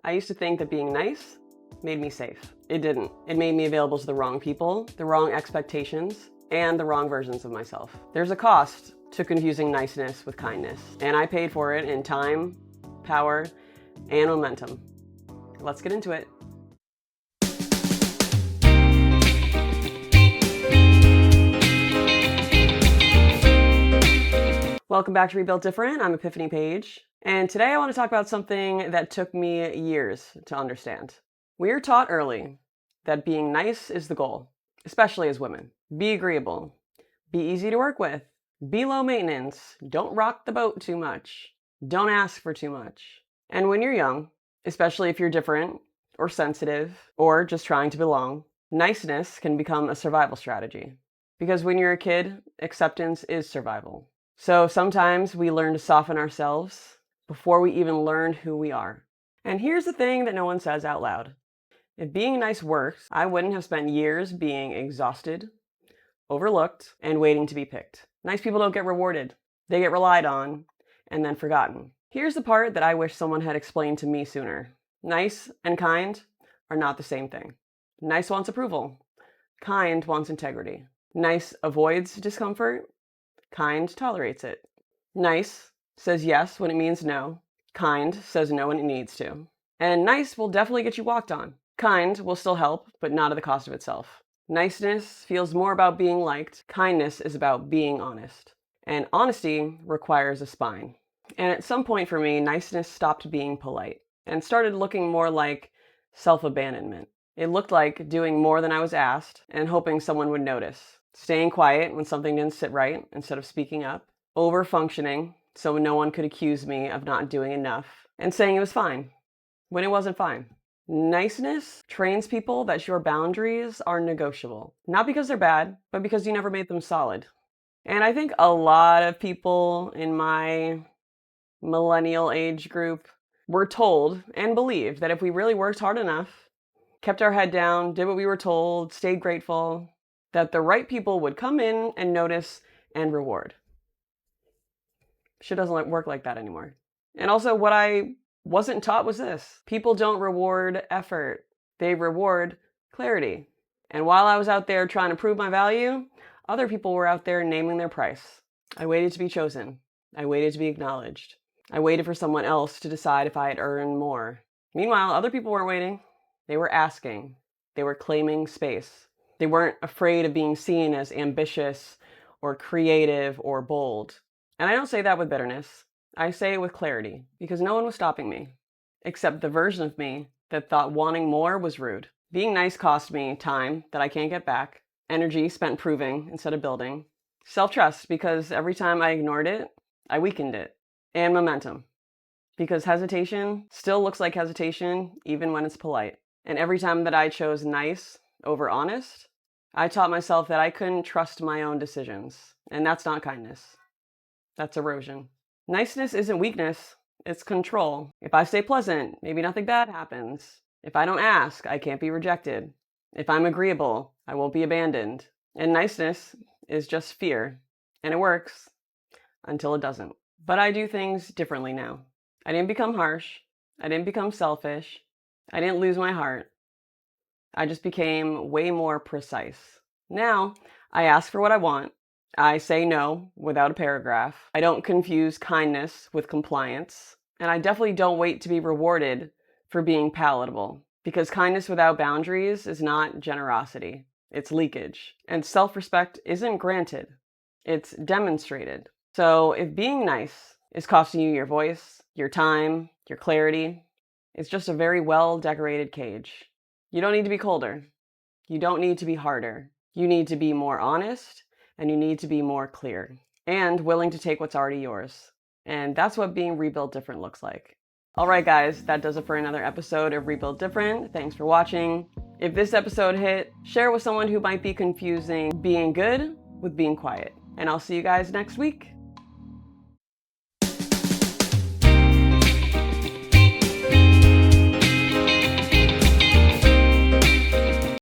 I used to think that being nice made me safe. It didn't. It made me available to the wrong people, the wrong expectations, and the wrong versions of myself. There's a cost to confusing niceness with kindness, and I paid for it in time, power, and momentum. Let's get into it. Welcome back to Rebuilt Different. I'm Epiphany Page, and today I want to talk about something that took me years to understand. We're taught early that being nice is the goal, especially as women. Be agreeable, be easy to work with, be low maintenance, don't rock the boat too much, don't ask for too much. And when you're young, especially if you're different or sensitive or just trying to belong, niceness can become a survival strategy. Because when you're a kid, acceptance is survival. So sometimes we learn to soften ourselves before we even learn who we are. And here's the thing that no one says out loud. If being nice works, I wouldn't have spent years being exhausted, overlooked, and waiting to be picked. Nice people don't get rewarded. They get relied on and then forgotten. Here's the part that I wish someone had explained to me sooner. Nice and kind are not the same thing. Nice wants approval. Kind wants integrity. Nice avoids discomfort. Kind tolerates it. Nice says yes when it means no. Kind says no when it needs to. And nice will definitely get you walked on. Kind will still help, but not at the cost of itself. Niceness feels more about being liked. Kindness is about being honest. And honesty requires a spine. And at some point for me, niceness stopped being polite and started looking more like self-abandonment. It looked like doing more than I was asked and hoping someone would notice. Staying quiet when something didn't sit right instead of speaking up. Over-functioning so no one could accuse me of not doing enough. And saying it was fine when it wasn't fine. Niceness trains people that your boundaries are negotiable. Not because they're bad, but because you never made them solid. And I think a lot of people in my millennial age group were told and believed that if we really worked hard enough, kept our head down, did what we were told, stayed grateful, that the right people would come in and notice and reward. Shit doesn't work like that anymore. And also what I wasn't taught was this. People don't reward effort. They reward clarity. And while I was out there trying to prove my value, other people were out there naming their price. I waited to be chosen. I waited to be acknowledged. I waited for someone else to decide if I had earned more. Meanwhile, other people weren't waiting. They were asking. They were claiming space. They weren't afraid of being seen as ambitious or creative or bold. And I don't say that with bitterness. I say it with clarity, because no one was stopping me, except the version of me that thought wanting more was rude. Being nice cost me time that I can't get back, energy spent proving instead of building, self-trust because every time I ignored it, I weakened it, and momentum, because hesitation still looks like hesitation even when it's polite. And every time that I chose nice over honest, I taught myself that I couldn't trust my own decisions, and that's not kindness. That's erosion. Niceness isn't weakness, it's control. If I stay pleasant, maybe nothing bad happens. If I don't ask, I can't be rejected. If I'm agreeable, I won't be abandoned. And niceness is just fear, and it works until it doesn't. But I do things differently now. I didn't become harsh. I didn't become selfish. I didn't lose my heart. I just became way more precise. Now, I ask for what I want. I say no without a paragraph. I don't confuse kindness with compliance. And I definitely don't wait to be rewarded for being palatable. Because kindness without boundaries is not generosity. It's leakage. And self-respect isn't granted. It's demonstrated. So if being nice is costing you your voice, your time, your clarity, it's just a very well-decorated cage. You don't need to be colder. You don't need to be harder. You need to be more honest, and you need to be more clear and willing to take what's already yours. And that's what being rebuilt different looks like. All right, guys, that does it for another episode of Rebuilt Different. Thanks for watching. If this episode hit, share with someone who might be confusing being good with being quiet. And I'll see you guys next week.